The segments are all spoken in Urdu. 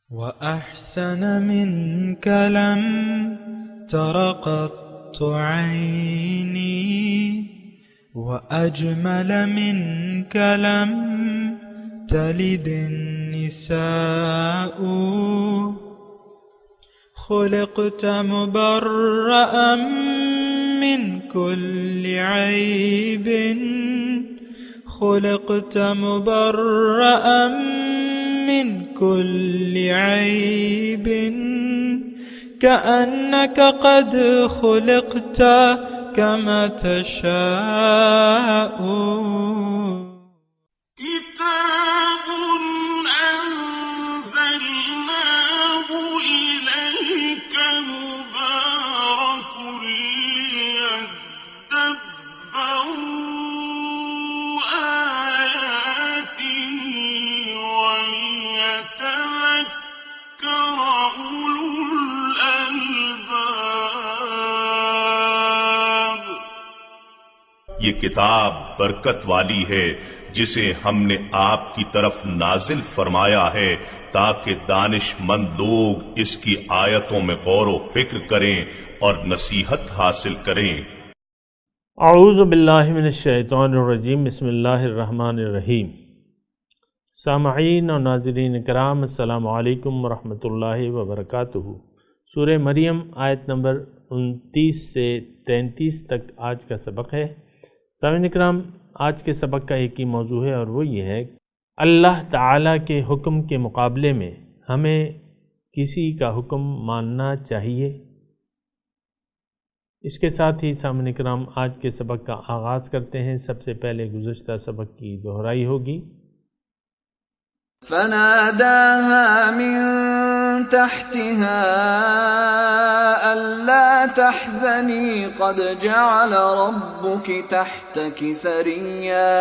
وأحسن منك لم تر قط عيني وأجمل منك لم تلد النساء خلقت مبرأ من كل عيب خلقت مبرأ من كل عيب كأنك قد خلقت كما تشاء كتاب أنزلناه إليك مبارك ليدبروا آياته وليتذكر أولو الألباب. یہ کتاب برکت والی ہے جسے ہم نے آپ کی طرف نازل فرمایا ہے تاکہ دانش مند لوگ اس کی آیتوں میں غور و فکر کریں اور نصیحت حاصل کریں. اعوذ باللہ من الشیطان الرجیم. بسم اللہ الرحمن الرحیم. سامعین اور ناظرین کرام، السلام علیکم ورحمۃ اللہ وبرکاتہ. سورہ مریم آیت نمبر 29 سے 33 تک آج کا سبق ہے. سامعین کرام، آج کے سبق کا ایک ہی موضوع ہے اور وہ یہ ہے اللہ تعالیٰ کے حکم کے مقابلے میں ہمیں کسی کا حکم ماننا چاہیے. اس کے ساتھ ہی سامعین کرام آج کے سبق کا آغاز کرتے ہیں. سب سے پہلے گزشتہ سبق کی دہرائی ہوگی. فناداها من تحتها ألا تحزني قد جعل ربك تحتك سريا.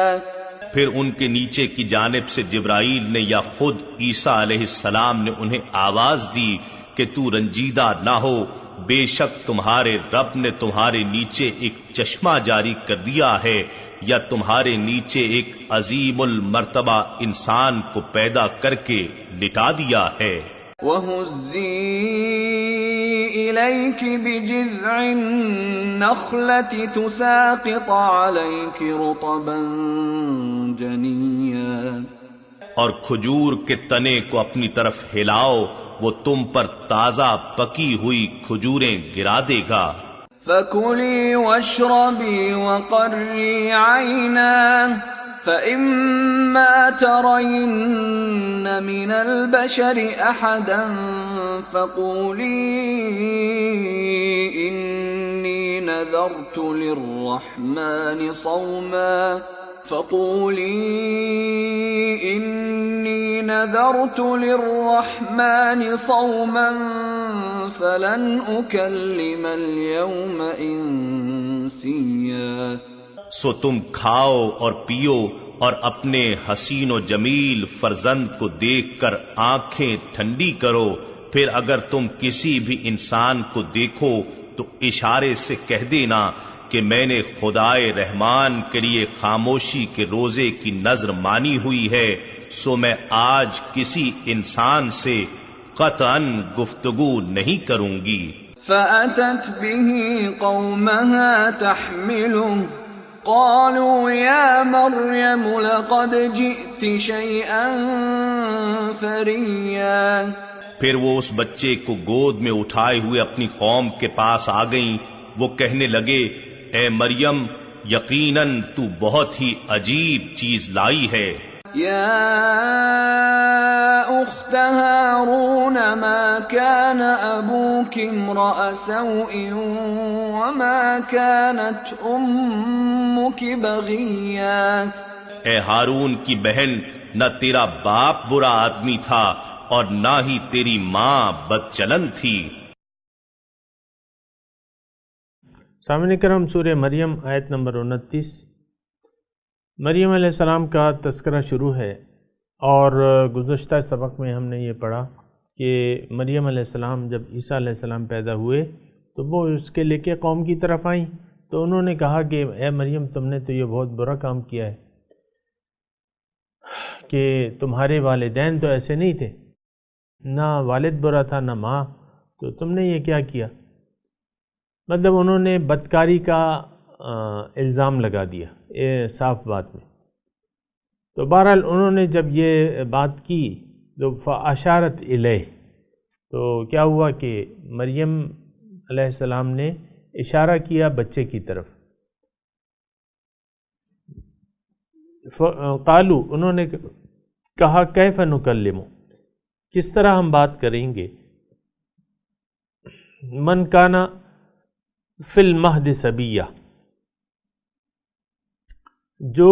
پھر ان کے نیچے کی جانب سے جبرائیل نے یا خود عیسیٰ علیہ السلام نے انہیں آواز دی کہ تو رنجیدہ نہ ہو، بے شک تمہارے رب نے تمہارے نیچے ایک چشمہ جاری کر دیا ہے، یا تمہارے نیچے ایک عظیم المرتبہ انسان کو پیدا کر کے لٹا دیا ہے. وَهُزِّي إِلَيْكِ بِجِذْعِ النَّخْلَةِ تُسَاقِطْ عَلَيْكِ رُطَبًا جَنِيًّا. اور کھجور کے تنے کو اپنی طرف ہلاؤ، وہ تم پر تازہ پکی ہوئی کھجوریں گرا دے گا. فَكُلِي وَاشْرَبِي وَقَرِّي عَيْنًا فَإِمَّا تَرَيِنَّ مِنَ الْبَشَرِ أَحَدًا فَقُولِي إِنِّي نَذَرْتُ لِلرَّحْمَنِ صَوْمًا فَلَنْ أُكَلِّمَ الْيَوْمَ إِنسِيًّا. سو تم کھاؤ اور پیو اور اپنے حسین و جمیل فرزند کو دیکھ کر آنکھیں ٹھنڈی کرو. پھر اگر تم کسی بھی انسان کو دیکھو تو اشارے سے کہہ دینا کہ میں نے خدائے رحمان کے لیے خاموشی کے روزے کی نذر مانی ہوئی ہے، سو میں آج کسی انسان سے قطعاً گفتگو نہیں کروں گی. فَأَتَتْ بِهِ قَوْمَهَا تَحْمِلُهُ قَالُوا يَا مَرْيَمُ لَقَدْ جِئْتِ شَيْئًا فَرِيًّا. پھر وہ اس بچے کو گود میں اٹھائے ہوئے اپنی قوم کے پاس آ گئیں. وہ کہنے لگے، اے مریم، یقیناً تو بہت ہی عجیب چیز لائی ہے. يا أخت هارون ما كان أبوك امرأ سوء وما كانت أمك بغيا. اے ہارون کی بہن، نہ تیرا باپ برا آدمی تھا اور نہ ہی تیری ماں بدچلن تھی. سامعین کرام، سورہ مریم آیت نمبر 29. مریم علیہ السلام کا تذکرہ شروع ہے، اور گزشتہ سبق میں ہم نے یہ پڑھا کہ مریم علیہ السلام جب عیسیٰ علیہ السلام پیدا ہوئے تو وہ اس کے لے کے قوم کی طرف آئیں، تو انہوں نے کہا کہ اے مریم، تم نے تو یہ بہت برا کام کیا ہے کہ تمہارے والدین تو ایسے نہیں تھے. نہ والد برا تھا نہ ماں، تو تم نے یہ کیا کیا؟ مطلب انہوں نے بدکاری کا الزام لگا دیا صاف بات میں۔ تو بہرحال انہوں نے جب یہ بات کی تو فاشارت الیہ، تو کیا ہوا کہ مریم علیہ السلام نے اشارہ کیا بچے کی طرف۔ قالو، انہوں نے کہا کیف نکلم، کس طرح ہم بات کریں گے، من کانا فی المہد صبیہ، جو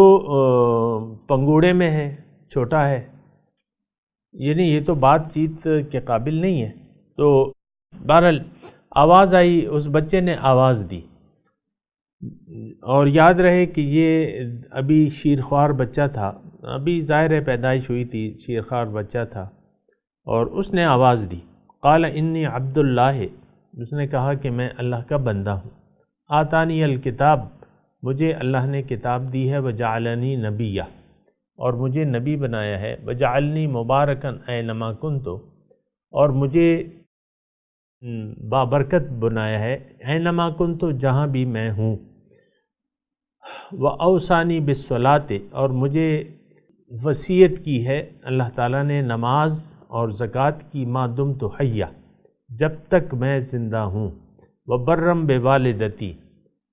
پنگوڑے میں ہے، چھوٹا ہے، یعنی یہ تو بات چیت کے قابل نہیں ہے۔ تو بہرحال آواز آئی، اس بچے نے آواز دی، اور یاد رہے کہ یہ ابھی شیرخوار بچہ تھا، ابھی ظاہر پیدائش ہوئی تھی، شیرخوار بچہ تھا، اور اس نے آواز دی، قال انی عبد اللہ، اس نے کہا کہ میں اللہ کا بندہ ہوں، آتانی الکتاب، مجھے اللہ نے کتاب دی ہے، وجعلنی نبیہ، اور مجھے نبی بنایا ہے، وجعلنی مبارکن اینما کنت، اور مجھے بابرکت بنایا ہے، اینما کنت، جہاں بھی میں ہوں، واوصانی بالصلاۃ، اور مجھے وصیت کی ہے اللہ تعالیٰ نے نماز اور زکوٰۃ کی، ما دمت حیہ، جب تک میں زندہ ہوں، وبرم بوالدتی،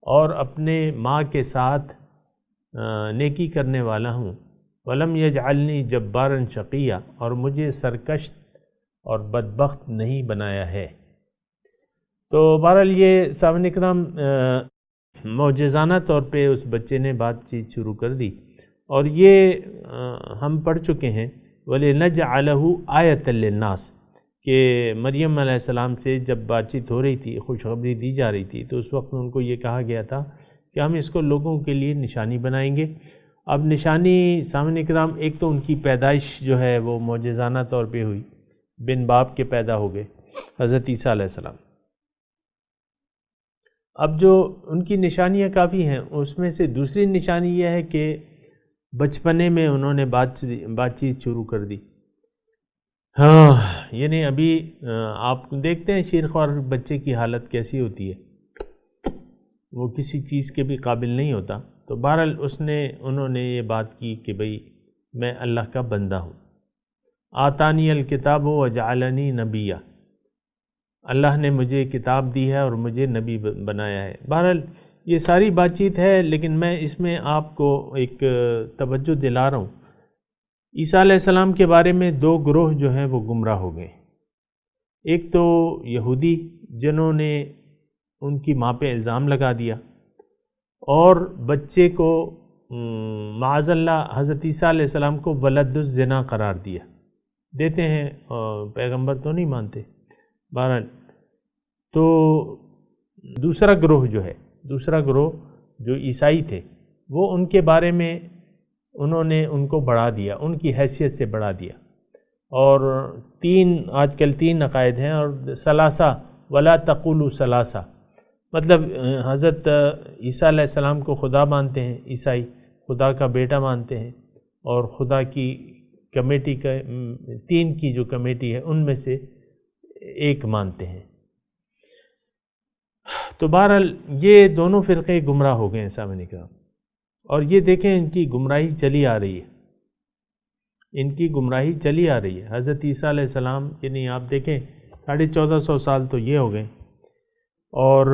اور اپنے ماں کے ساتھ نیکی کرنے والا ہوں، ولم یجعلنی جبارا شقیہ، اور مجھے سرکش اور بدبخت نہیں بنایا ہے۔ تو بہرحال یہ سامعین اکرام معجزانہ طور پہ اس بچے نے بات چیت شروع کر دی، اور یہ ہم پڑھ چکے ہیں وَلِنَجْعَلَهُ آیَةً لِلنَّاسِ، کہ مریم علیہ السلام سے جب بات چیت ہو رہی تھی، خوشخبری دی جا رہی تھی، تو اس وقت ان کو یہ کہا گیا تھا کہ ہم اس کو لوگوں کے لیے نشانی بنائیں گے۔ اب نشانی سامعین اکرام، ایک تو ان کی پیدائش جو ہے وہ معجزانہ طور پہ ہوئی، بن باپ کے پیدا ہو گئے حضرت عیسیٰ علیہ السلام۔ اب جو ان کی نشانیاں کافی ہیں، اس میں سے دوسری نشانی یہ ہے کہ بچپنے میں انہوں نے بات چیت شروع کر دی۔ ہاں، یعنی ابھی آپ دیکھتے ہیں شیرخوار بچے کی حالت کیسی ہوتی ہے، وہ کسی چیز کے بھی قابل نہیں ہوتا۔ تو بہرحال انہوں نے یہ بات کی کہ بھئی میں اللہ کا بندہ ہوں، آتانی الکتاب وجعلنی نبیہ، اللہ نے مجھے کتاب دی ہے اور مجھے نبی بنایا ہے۔ بہرحال یہ ساری بات چیت ہے، لیکن میں اس میں آپ کو ایک توجہ دلا رہا ہوں۔ عیسیٰ علیہ السلام کے بارے میں دو گروہ جو ہیں وہ گمراہ ہو گئے۔ ایک تو یہودی جنہوں نے ان کی ماں پہ الزام لگا دیا اور بچے کو معاذ اللہ حضرت عیسیٰ علیہ السلام کو ولد الزنا قرار دیا، دیتے ہیں پیغمبر تو نہیں مانتے۔ بہرحال تو دوسرا گروہ جو عیسائی تھے، وہ ان کے بارے میں انہوں نے ان کو بڑھا دیا، ان کی حیثیت سے بڑھا دیا، اور آج کل تین عقائد ہیں، اور ثلاثہ ولا تقولوا ثلاثہ، مطلب حضرت عیسیٰ علیہ السلام کو خدا مانتے ہیں عیسائی، خدا کا بیٹا مانتے ہیں، اور خدا کی کمیٹی کا تین کی جو کمیٹی ہے ان میں سے ایک مانتے ہیں۔ تو بہرحال یہ دونوں فرقے گمراہ ہو گئے ہیں سامنے کا، اور یہ دیکھیں ان کی گمراہی چلی آ رہی ہے، حضرت عیسیٰ علیہ السلام، یعنی آپ دیکھیں 1450 سال تو یہ ہو گئے، اور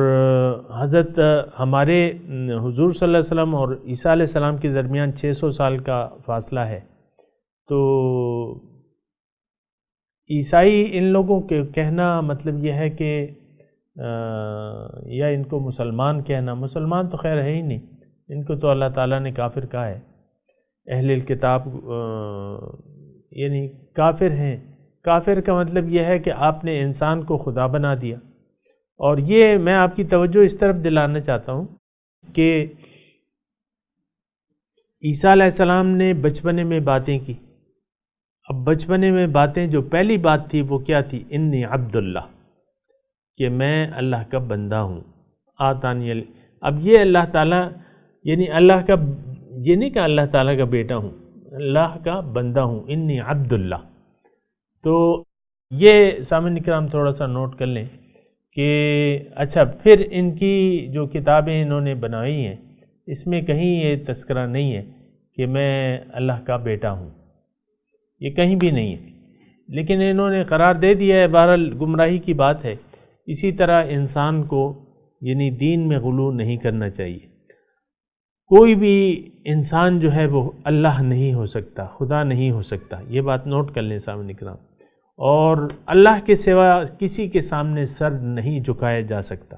حضرت ہمارے حضور صلی اللہ علیہ وسلم اور عیسیٰ علیہ السلام کے درمیان 600 سال کا فاصلہ ہے۔ تو عیسائی ان لوگوں کے کہنا مطلب یہ ہے کہ یا ان کو مسلمان کہنا، مسلمان تو خیر ہے ہی نہیں، ان کو تو اللہ تعالیٰ نے کافر کہا ہے، اہل الکتاب یعنی کافر ہیں۔ کافر کا مطلب یہ ہے کہ آپ نے انسان کو خدا بنا دیا۔ اور یہ میں آپ کی توجہ اس طرف دلانا چاہتا ہوں کہ عیسیٰ علیہ السلام نے بچپنے میں باتیں کی۔ اب بچپنے میں باتیں، جو پہلی بات تھی وہ کیا تھی؟ انی عبداللہ، کہ میں اللہ کا بندہ ہوں، آتانی علی۔ اب یہ اللہ تعالیٰ، یعنی اللہ کا، یہ نہیں کہ اللہ تعالیٰ کا بیٹا ہوں، اللہ کا بندہ ہوں، انی عبداللہ۔ تو یہ سامعین کرام تھوڑا سا نوٹ کر لیں کہ اچھا پھر ان کی جو کتابیں انہوں نے بنائی ہیں اس میں کہیں یہ تذکرہ نہیں ہے کہ میں اللہ کا بیٹا ہوں، یہ کہیں بھی نہیں ہے، لیکن انہوں نے قرار دے دیا ہے، بہرحال گمراہی کی بات ہے۔ اسی طرح انسان کو یعنی دین میں غلو نہیں کرنا چاہیے۔ کوئی بھی انسان جو ہے وہ اللہ نہیں ہو سکتا، خدا نہیں ہو سکتا، یہ بات نوٹ کر لیں سامعین کرام، اور اللہ کے سوا کسی کے سامنے سر نہیں جھکایا جا سکتا،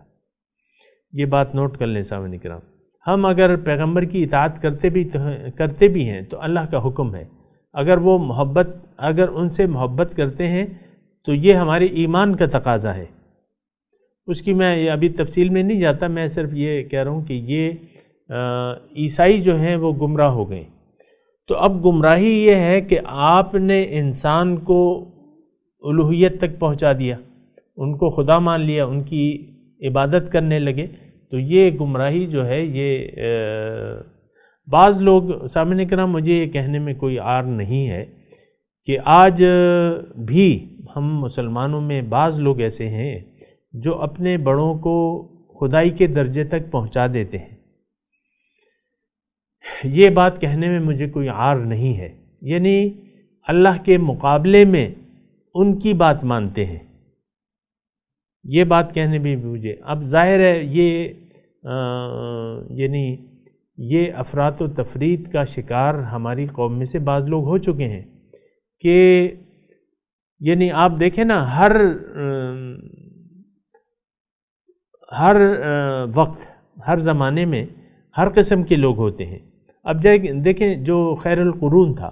یہ بات نوٹ کر لیں سامعین کرام۔ ہم اگر پیغمبر کی اطاعت کرتے بھی ہیں تو اللہ کا حکم ہے، اگر ان سے محبت کرتے ہیں تو یہ ہمارے ایمان کا تقاضا ہے۔ اس کی میں ابھی تفصیل میں نہیں جاتا، میں صرف یہ کہہ رہا ہوں کہ یہ عیسائی جو ہیں وہ گمراہ ہو گئے۔ تو اب گمراہی یہ ہے کہ آپ نے انسان کو الوہیت تک پہنچا دیا، ان کو خدا مان لیا، ان کی عبادت کرنے لگے، تو یہ گمراہی جو ہے یہ بعض لوگ سامعین کرام، مجھے یہ کہنے میں کوئی عار نہیں ہے کہ آج بھی ہم مسلمانوں میں بعض لوگ ایسے ہیں جو اپنے بڑوں کو خدائی کے درجے تک پہنچا دیتے ہیں۔ یہ بات کہنے میں مجھے کوئی عار نہیں ہے، یعنی اللہ کے مقابلے میں ان کی بات مانتے ہیں، یہ بات کہنے بھی مجھے اب ظاہر ہے یعنی یہ افراط و تفرید کا شکار ہماری قوم میں سے بعض لوگ ہو چکے ہیں کہ یعنی آپ دیکھیں نا ہر وقت ہر زمانے میں ہر قسم کے لوگ ہوتے ہیں۔ اب دیکھیں جو خیر القرون تھا،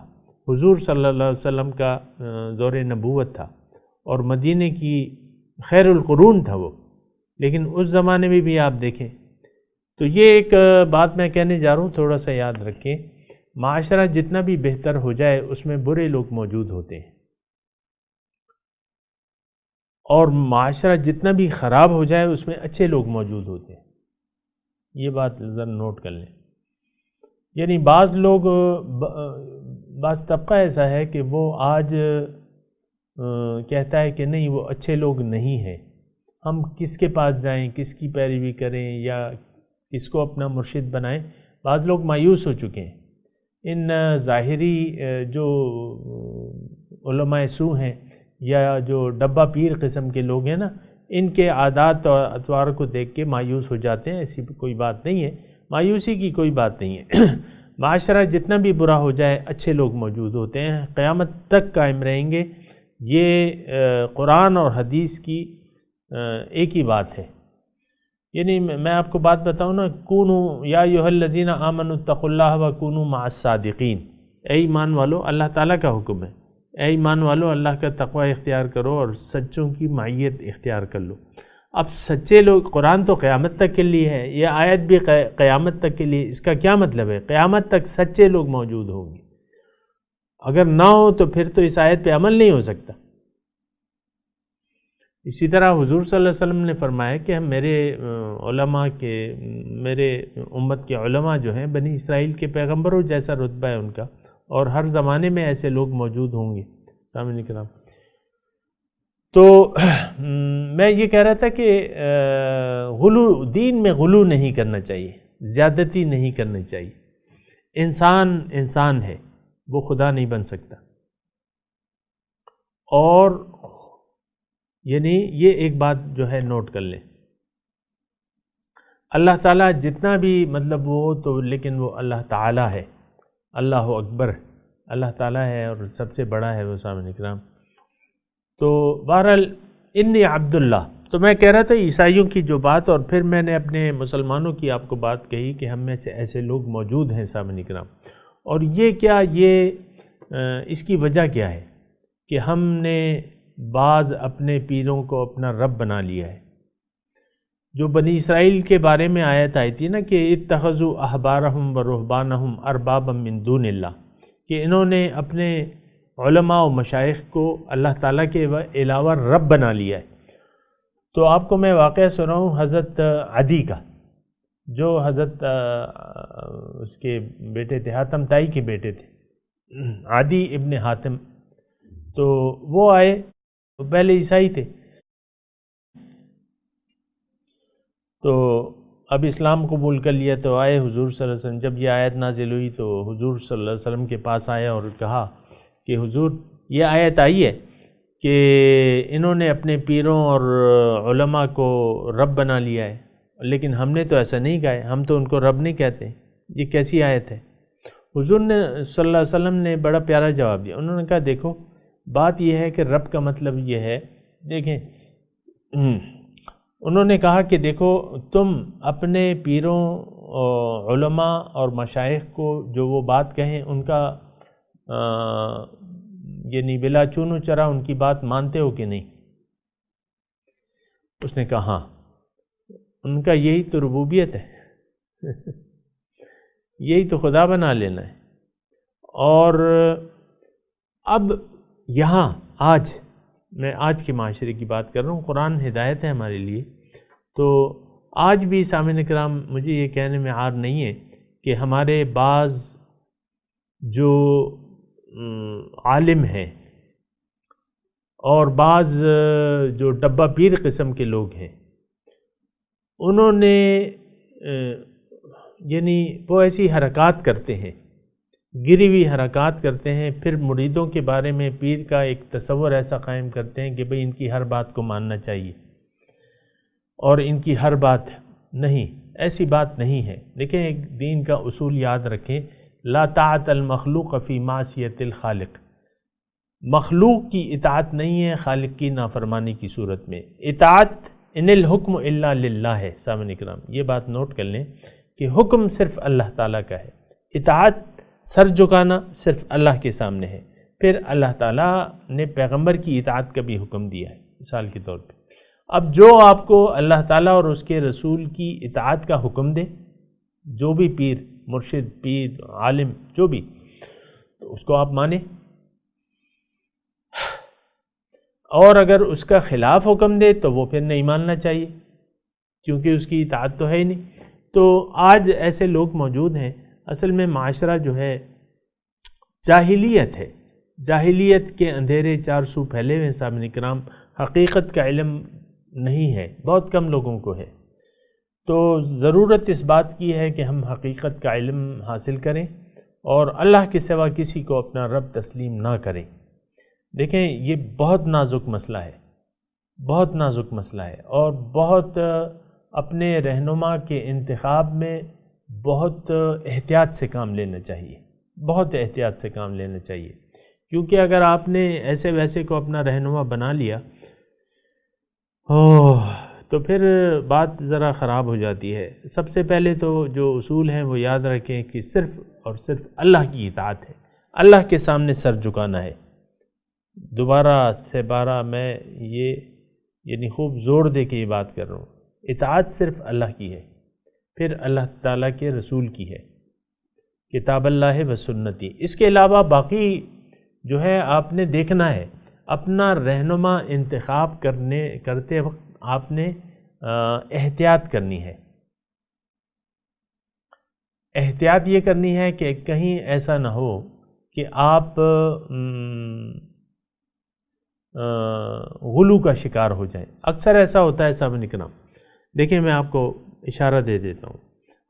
حضور صلی اللہ علیہ وسلم کا دور نبوت تھا اور مدینے کی خیر القرون تھا وہ، لیکن اس زمانے میں بھی آپ دیکھیں تو یہ ایک بات میں کہنے جا رہا ہوں، تھوڑا سا یاد رکھیں، معاشرہ جتنا بھی بہتر ہو جائے اس میں برے لوگ موجود ہوتے ہیں، اور معاشرہ جتنا بھی خراب ہو جائے اس میں اچھے لوگ موجود ہوتے ہیں، یہ بات ذرا نوٹ کر لیں۔ یعنی بعض لوگ، بعض طبقہ ایسا ہے کہ وہ آج کہتا ہے کہ نہیں وہ اچھے لوگ نہیں ہیں، ہم کس کے پاس جائیں، کس کی پیروی کریں یا کس کو اپنا مرشد بنائیں۔ بعض لوگ مایوس ہو چکے ہیں، ان ظاہری جو علماء سو ہیں یا جو ڈبہ پیر قسم کے لوگ ہیں نا، ان کے عادات اور اطوار کو دیکھ کے مایوس ہو جاتے ہیں۔ ایسی کوئی بات نہیں ہے، مایوسی کی کوئی بات نہیں ہے۔ معاشرہ جتنا بھی برا ہو جائے اچھے لوگ موجود ہوتے ہیں، قیامت تک قائم رہیں گے، یہ قرآن اور حدیث کی ایک ہی بات ہے۔ یعنی میں آپ کو بات بتاؤں نا، کونوا یا ایھا الذین آمنوا اتقوا اللہ وکونوا مع الصادقین، اے ایمان والو، اللہ تعالیٰ کا حکم ہے، اے ایمان والو اللہ کا تقوی اختیار کرو اور سچوں کی معیت اختیار کر لو۔ اب سچے لوگ، قرآن تو قیامت تک کے لیے ہے، یہ آیت بھی قیامت تک کے لیے، اس کا کیا مطلب ہے؟ قیامت تک سچے لوگ موجود ہوں گے، اگر نہ ہو تو پھر تو اس آیت پہ عمل نہیں ہو سکتا۔ اسی طرح حضور صلی اللہ علیہ وسلم نے فرمایا کہ میرے امت کے علماء جو ہیں بنی اسرائیل کے پیغمبروں جیسا رتبہ ہے ان کا، اور ہر زمانے میں ایسے لوگ موجود ہوں گے۔ سامعین کرام، تو میں یہ کہہ رہا تھا کہ دین میں غلو نہیں کرنا چاہیے، زیادتی نہیں کرنی چاہیے۔ انسان ہے، وہ خدا نہیں بن سکتا، اور یعنی یہ ایک بات جو ہے نوٹ کر لیں، اللہ تعالیٰ جتنا بھی مطلب وہ تو، لیکن وہ اللہ تعالیٰ ہے، اللہ اکبر، اللہ تعالیٰ ہے اور سب سے بڑا ہے وہ۔ سامعین کرام، تو بہرحال انی عبداللہ، تو میں کہہ رہا تھا عیسائیوں کی جو بات، اور پھر میں نے اپنے مسلمانوں کی آپ کو بات کہی کہ ہم میں سے ایسے لوگ موجود ہیں سامعین کرام، اور یہ اس کی وجہ کیا ہے کہ ہم نے بعض اپنے پیروں کو اپنا رب بنا لیا ہے۔ جو بنی اسرائیل کے بارے میں آیت آئی تھی نا کہ اتخذوا احبارہم و رہبانہم اربابا من دون اللہ، کہ انہوں نے اپنے علماء و مشائخ کو اللہ تعالیٰ کے علاوہ رب بنا لیا ہے۔ تو آپ کو میں واقعہ سناؤں حضرت عدی کا، جو حضرت اس کے بیٹے تھے، حاتم تائی کے بیٹے تھے، عدی ابن حاتم۔ تو وہ آئے وہ پہلے عیسائی تھے، تو اب اسلام قبول کر لیا تو آئے حضور صلی اللہ علیہ وسلم. جب یہ آیت نازل ہوئی تو حضور صلی اللہ علیہ وسلم کے پاس آیا اور کہا کہ حضور یہ آیت آئی ہے کہ انہوں نے اپنے پیروں اور علماء کو رب بنا لیا ہے، لیکن ہم نے تو ایسا نہیں کہا ہے، ہم تو ان کو رب نہیں کہتے، یہ کیسی آیت ہے؟ حضور نے صلی اللہ علیہ وسلم نے بڑا پیارا جواب دیا. انہوں نے کہا دیکھو بات یہ ہے کہ رب کا مطلب یہ ہے، دیکھیں انہوں نے کہا کہ دیکھو تم اپنے پیروں علماء اور مشائخ کو جو وہ بات کہیں ان کا یعنی بلا چون و چرا ان کی بات مانتے ہو کہ نہیں؟ اس نے کہا ہاں. ان کا یہی تو ربوبیت ہے یہی تو خدا بنا لینا ہے. اور اب یہاں آج میں آج کے معاشرے کی بات کر رہا ہوں، قرآن ہدایت ہے ہمارے لیے. تو آج بھی سامعین کرام مجھے یہ کہنے میں عار نہیں ہے کہ ہمارے بعض جو عالم ہیں اور بعض جو ڈبہ پیر قسم کے لوگ ہیں، انہوں نے یعنی وہ ایسی حرکات کرتے ہیں، گری ہوئی حرکات کرتے ہیں، پھر مریدوں کے بارے میں پیر کا ایک تصور ایسا قائم کرتے ہیں کہ بھئی ان کی ہر بات کو ماننا چاہیے اور ان کی ہر بات نہیں. ایسی بات نہیں ہے. دیکھیں ایک دین کا اصول یاد رکھیں، لا طاعت المخلوق فی معصیت الخالق. مخلوق کی اطاعت نہیں ہے خالق کی نافرمانی کی صورت میں. اطاعت ان الحکم الا للہ ہے. سامعین کرام یہ بات نوٹ کر لیں کہ حکم صرف اللہ تعالیٰ کا ہے، اطاعت سر جھکانا صرف اللہ کے سامنے ہے. پھر اللہ تعالیٰ نے پیغمبر کی اطاعت کا بھی حکم دیا ہے مثال کے طور پہ. اب جو آپ کو اللہ تعالیٰ اور اس کے رسول کی اطاعت کا حکم دے، جو بھی پیر مرشد پیر عالم جو بھی، تو اس کو آپ مانیں، اور اگر اس کا خلاف حکم دے تو وہ پھر نہیں ماننا چاہیے کیونکہ اس کی اطاعت تو ہے ہی نہیں. تو آج ایسے لوگ موجود ہیں. اصل میں معاشرہ جو ہے جاہلیت ہے، جاہلیت کے اندھیرے چار سو پھیلے ہوئے ہیں سامعین کرام. حقیقت کا علم نہیں ہے، بہت کم لوگوں کو ہے. تو ضرورت اس بات کی ہے کہ ہم حقیقت کا علم حاصل کریں اور اللہ کے سوا کسی کو اپنا رب تسلیم نہ کریں. دیکھیں یہ بہت نازک مسئلہ ہے، بہت نازک مسئلہ ہے، اور بہت اپنے رہنما کے انتخاب میں بہت احتیاط سے کام لینا چاہیے، بہت احتیاط سے کام لینا چاہیے. کیونکہ اگر آپ نے ایسے ویسے کو اپنا رہنما بنا لیا تو پھر بات ذرا خراب ہو جاتی ہے. سب سے پہلے تو جو اصول ہیں وہ یاد رکھیں کہ صرف اور صرف اللہ کی اطاعت ہے، اللہ کے سامنے سر جھکانا ہے. دوبارہ سے بارہ میں یہ یعنی خوب زور دے کے یہ بات کر رہا ہوں، اطاعت صرف اللہ کی ہے، پھر اللہ تعالیٰ کے رسول کی ہے، کتاب اللہ و سنتی. اس کے علاوہ باقی جو ہے آپ نے دیکھنا ہے. اپنا رہنما انتخاب کرتے وقت آپ نے احتیاط کرنی ہے. احتیاط یہ کرنی ہے کہ کہیں ایسا نہ ہو کہ آپ غلو کا شکار ہو جائیں. اکثر ایسا ہوتا ہے سامعین کرام. دیکھیں میں آپ کو اشارہ دے دیتا ہوں.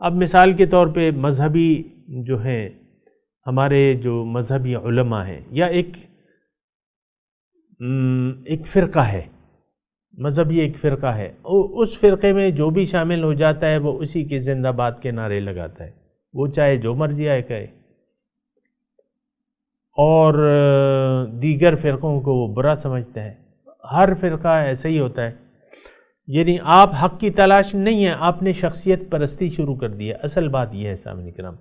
اب مثال کے طور پہ مذہبی جو ہیں ہمارے جو مذہبی علماء ہیں یا ایک فرقہ ہے مذہبی، ایک فرقہ ہے، اس فرقے میں جو بھی شامل ہو جاتا ہے وہ اسی کے زندہ باد کے نعرے لگاتا ہے، وہ چاہے جو مرضی آئے کہے، اور دیگر فرقوں کو وہ برا سمجھتا ہے. ہر فرقہ ایسا ہی ہوتا ہے. یعنی آپ حق کی تلاش نہیں ہے، آپ نے شخصیت پرستی شروع کر دی ہے. اصل بات یہ ہے سامعین کرام،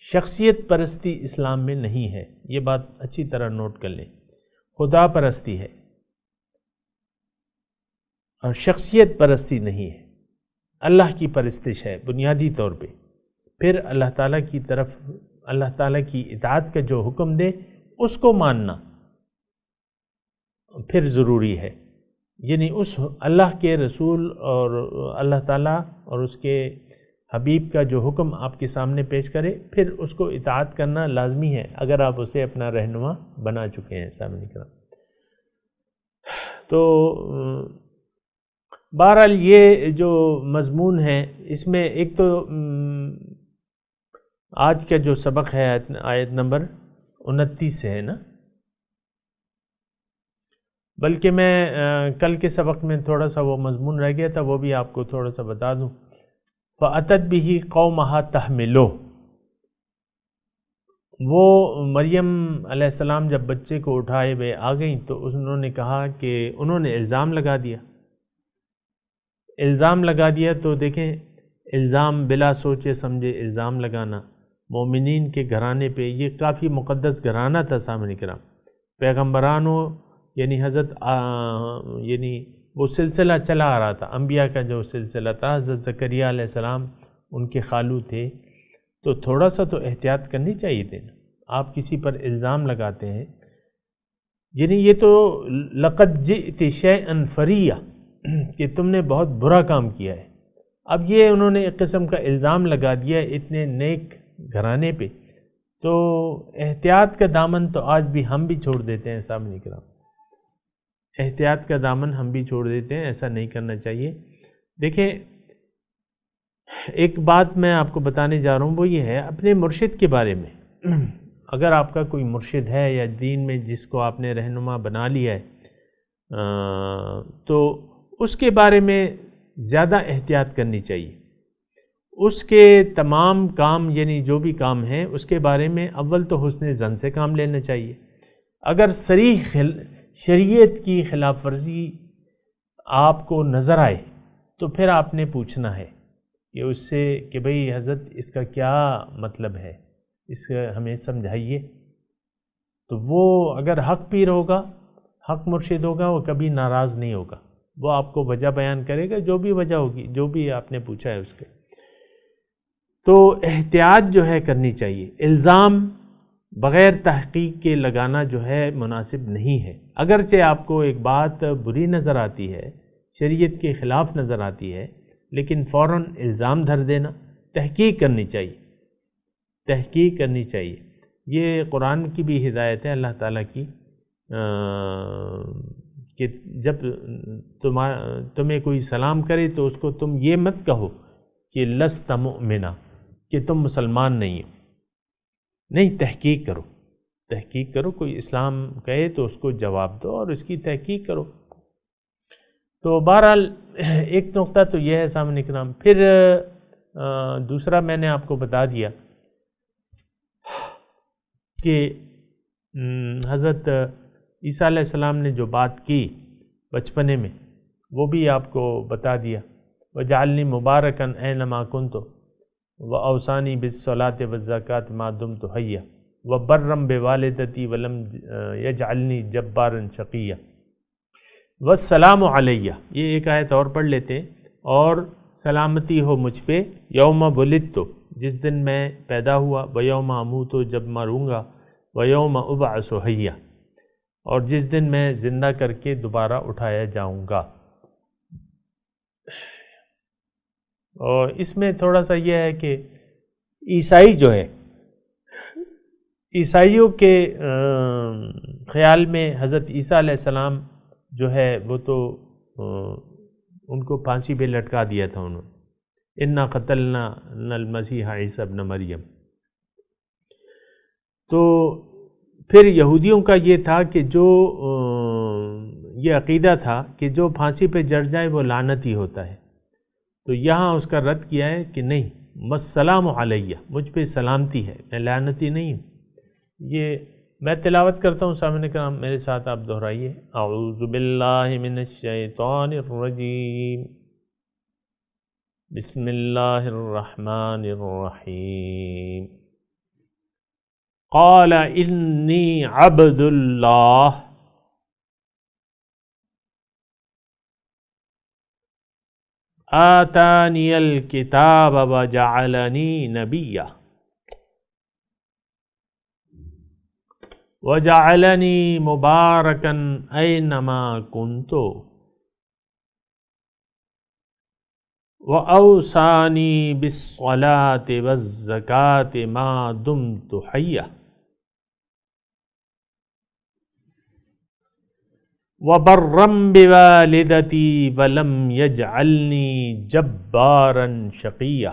شخصیت پرستی اسلام میں نہیں ہے. یہ بات اچھی طرح نوٹ کر لیں. خدا پرستی ہے اور شخصیت پرستی نہیں ہے. اللہ کی پرستش ہے بنیادی طور پہ. پھر اللہ تعالیٰ کی طرف اللہ تعالیٰ کی اطاعت کا جو حکم دے اس کو ماننا پھر ضروری ہے. یعنی اس اللہ کے رسول اور اللہ تعالیٰ اور اس کے حبیب کا جو حکم آپ کے سامنے پیش کرے پھر اس کو اطاعت کرنا لازمی ہے اگر آپ اسے اپنا رہنما بنا چکے ہیں. سامنے کرام تو بہرحال یہ جو مضمون ہے اس میں ایک تو آج کا جو سبق ہے آیت نمبر 29 سے ہے نا، بلکہ میں کل کے سبق میں تھوڑا سا وہ مضمون رہ گیا تھا، وہ بھی آپ کو تھوڑا سا بتا دوں۔ فَأَتَتْ بِهِ قَوْمَهَا تَحْمِلُهُ، وہ مریم علیہ السلام جب بچے کو اٹھائے ہوئے آ گئیں تو انہوں نے کہا کہ انہوں نے الزام لگا دیا تو دیکھیں الزام بلا سوچے سمجھے الزام لگانا مومنین کے گھرانے پہ، یہ کافی مقدس گھرانہ تھا سامنے کرام، پیغمبرانوں یعنی حضرت یعنی وہ سلسلہ چلا آ رہا تھا، انبیاء کا جو سلسلہ تھا، حضرت زکریہ علیہ السلام ان کے خالو تھے، تو تھوڑا سا تو احتیاط کرنی چاہیے تھی نا۔ آپ کسی پر الزام لگاتے ہیں، یعنی یہ تو لقد جئت شیئا فریہ کہ تم نے بہت برا کام کیا ہے۔ اب یہ انہوں نے ایک قسم کا الزام لگا دیا اتنے نیک گھرانے پہ، تو احتیاط کا دامن تو آج بھی ہم بھی چھوڑ دیتے ہیں سامنے کرام، احتیاط کا دامن ہم بھی چھوڑ دیتے ہیں، ایسا نہیں کرنا چاہیے۔ دیکھیں ایک بات میں آپ کو بتانے جا رہا ہوں، وہ یہ ہے اپنے مرشد کے بارے میں، اگر آپ کا کوئی مرشد ہے یا دین میں جس کو آپ نے رہنما بنا لیا ہے تو اس کے بارے میں زیادہ احتیاط کرنی چاہیے۔ اس کے تمام کام یعنی جو بھی کام ہیں اس کے بارے میں اول تو حسن ظن سے کام لینا چاہیے۔ اگر صریح شریعت کی خلاف ورزی آپ کو نظر آئے تو پھر آپ نے پوچھنا ہے کہ اس سے کہ بھئی حضرت اس کا کیا مطلب ہے، اس کا ہمیں سمجھائیے۔ تو وہ اگر حق پیر ہوگا، حق مرشد ہوگا، وہ کبھی ناراض نہیں ہوگا، وہ آپ کو وجہ بیان کرے گا، جو بھی وجہ ہوگی، جو بھی آپ نے پوچھا ہے اس کے۔ تو احتیاط جو ہے کرنی چاہیے، الزام بغیر تحقیق کے لگانا جو ہے مناسب نہیں ہے۔ اگرچہ آپ کو ایک بات بری نظر آتی ہے، شریعت کے خلاف نظر آتی ہے، لیکن فوراً الزام دھر دینا، تحقیق کرنی چاہیے، تحقیق کرنی چاہیے۔ یہ قرآن کی بھی ہدایت ہے اللہ تعالیٰ کی کہ جب تمہیں کوئی سلام کرے تو اس کو تم یہ مت کہو کہ لست مؤمنا، کہ تم مسلمان نہیں ہو، نہیں، تحقیق کرو، تحقیق کرو، کوئی اسلام کہے تو اس کو جواب دو اور اس کی تحقیق کرو۔ تو بہرحال ایک نقطہ تو یہ ہے سامنے کرام۔ پھر دوسرا میں نے آپ کو بتا دیا کہ حضرت عیسیٰ علیہ السلام نے جو بات کی بچپنے میں وہ بھی آپ کو بتا دیا، وَجَعَلْنِي مُبَارَكًا أَيْنَمَا كُنْتُ وَأَوْصَانِي بِالصَّلَاةِ وَالزَّكَاةِ مَا دُمْتُ حَيًّا وَبَرًّا بِوَالِدَتِي وَلَمْ يَجْعَلْنِي جَبَّارًا شَقِيًّا وَالسَّلَامُ عَلَيَّ۔ یہ ایک آیت اور پڑھ لیتے ہیں، اور سلامتی ہو مجھ پہ، یوم ولدت، جس دن میں پیدا ہوا، ویوم اموت، جب مروں گا، ویوم ابعث حیا، اور جس دن میں زندہ کر کے دوبارہ اٹھایا جاؤں گا۔ اور اس میں تھوڑا سا یہ ہے کہ عیسائی جو ہے، عیسائیوں کے خیال میں حضرت عیسیٰ علیہ السلام جو ہے وہ تو ان کو پھانسی پہ لٹکا دیا تھا انہوں نے، انا قتلنا المسیح عیسی ابن مریم۔ تو پھر یہودیوں کا یہ تھا کہ جو یہ عقیدہ تھا کہ جو پھانسی پہ جڑ جائے وہ لعنتی ہوتا ہے، تو یہاں اس کا رد کیا ہے کہ نہیں، والسلام علیہ، مجھ پہ سلامتی ہے، میں لعنتی نہیں ہوں۔ یہ میں تلاوت کرتا ہوں سامنے کرام، میرے ساتھ آپ دہرائیے، اعوذ باللہ من الشیطان الرجیم، بسم اللہ الرحمن الرحیم، قال انی عبد اللہ آتانی الکتاب وجعلنی نبیا وجعلنی مبارکا اینما کنت وأوصانی بالصلاة والزکاة ما دمت حیا۔ وَبَرًّا بِوَالِدَتِي وَلَمْ يَجْعَلْنِي جَبَّارًا شَقِيًّا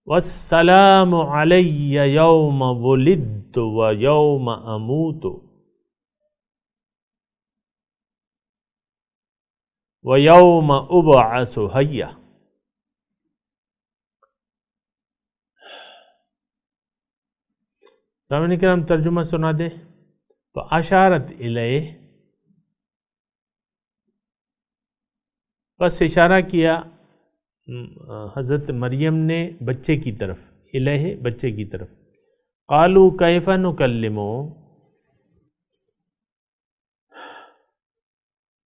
وَالسَّلَامُ عَلَيَّ يَوْمَ وُلِدْتُ وَيَوْمَ أَمُوتُ وَيَوْمَ أُبْعَثُ حَيًّا۔ سامعین کرام ترجمہ سنا دے۔ فَأَشَارَتْ إِلَيْهِ، بس اشارہ کیا حضرت مریم نے بچے کی طرف، الہ بچے کی طرف۔ قالوا کیف نکلم،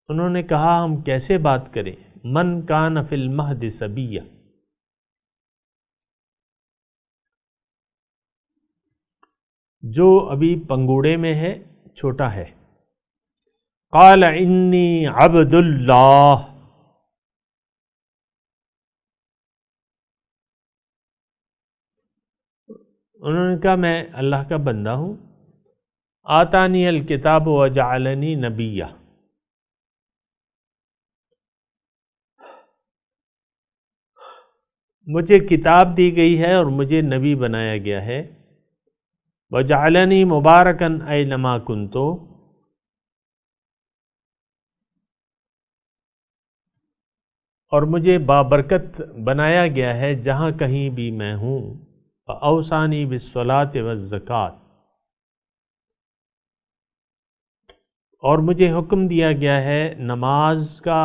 انہوں نے کہا ہم کیسے بات کریں، من کان فی المہد صبیہ، جو ابھی پنگوڑے میں ہے، چھوٹا ہے۔ قال انی عبد اللہ، انہوں نے کہا میں اللہ کا بندہ ہوں۔ آتانی الکتاب وجعلنی نبیہ، مجھے کتاب دی گئی ہے اور مجھے نبی بنایا گیا ہے۔ وجعلنی مبارکن اینما کنتو، اور مجھے بابرکت بنایا گیا ہے جہاں کہیں بھی میں ہوں۔ فَأَوْصَانِي بِالصَّلَاةِ وَالزَّكَاةِ، اور مجھے حکم دیا گیا ہے نماز کا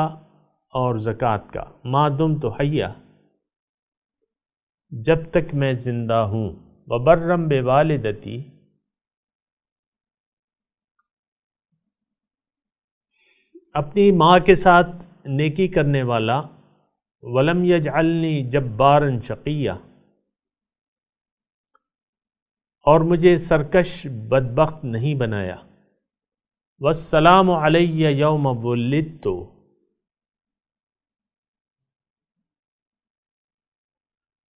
اور زکوٰۃ کا، ما دمت حیّا، جب تک میں زندہ ہوں۔ وَبَرًّا بِوَالِدَتِي، اپنی ماں کے ساتھ نیکی کرنے والا۔ وَلَمْ يَجْعَلْنِي جَبَّارًا شَقِيًّا، اور مجھے سرکش بدبخت نہیں بنایا۔ وَالسَّلَامُ عَلَيَّ يَوْمَ وُلِدْتُ،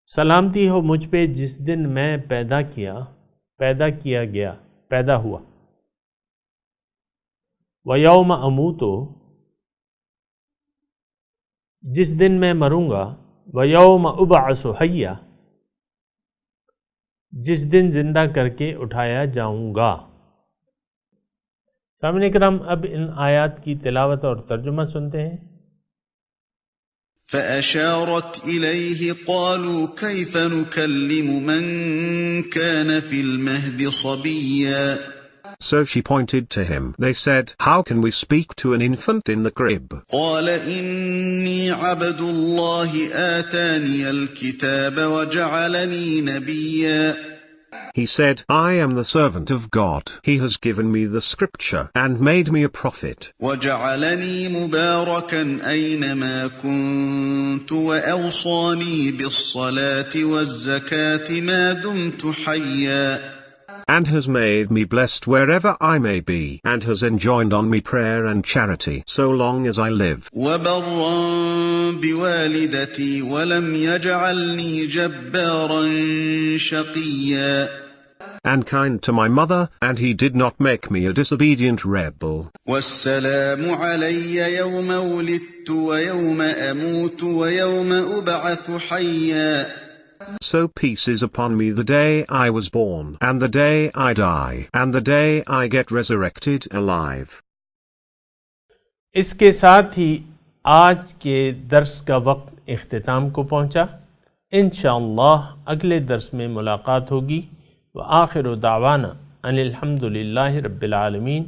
سلامتی ہو مجھ پہ جس دن میں پیدا ہوا۔ وَيَوْمَ أَمُوتُ، جس دن میں مروں گا۔ وَيَوْمَ أُبْعَثُ حَيًّا، جس دن زندہ کر کے اٹھایا جاؤں گا۔ سامعین کرام اب ان آیات کی تلاوت اور ترجمہ سنتے ہیں۔ فَأَشَارَتْ إِلَيْهِ قَالُوا كَيْفَ نُكَلِّمُ مَنْ كَانَ فِي الْمَهْدِ صَبِيًّا، So she pointed to him. They said, how can we speak to an infant in the crib? قَالَ إِنِّي عَبْدُ اللَّهِ آتَانِيَ الْكِتَابَ وَجَعَلَنِي نَبِيًّا، He said, I am the servant of God. He has given me the scripture and made me a prophet. وَجَعَلَنِي مُبَارَكًا أَيْنَمَا كُنْتُ وَأَوْصَانِي بِالصَّلَاةِ وَالزَّكَاةِ مَا دُمْتُ حَيًّا، And has made me blessed wherever I may be, and has enjoined on me prayer and charity so long as I live. وَبَرًّا بِوَالِدَتِي وَلَمْ يَجْعَلْنِي جَبَّارًا شَقِيًّا، And kind to my mother, and he did not make me a disobedient rebel. وَالسَّلَامُ عَلَيَّ يَوْمَ وُلِدتُّ وَيَوْمَ أَمُوتُ وَيَوْمَ أُبْعَثُ حَيًّا، So peace is upon me the day I was born, and the day I die, and the day I get resurrected alive. اس کے ساتھ ہی آج کے درس کا وقت اختتام کو پہنچا۔ انشاءاللہ اگلے درس میں ملاقات ہوگی۔ وآخر دعوانا ان الحمد للہ رب العالمین،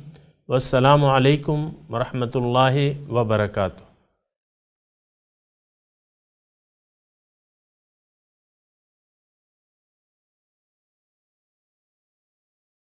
والسلام علیکم ورحمۃ اللہ وبرکاتہ۔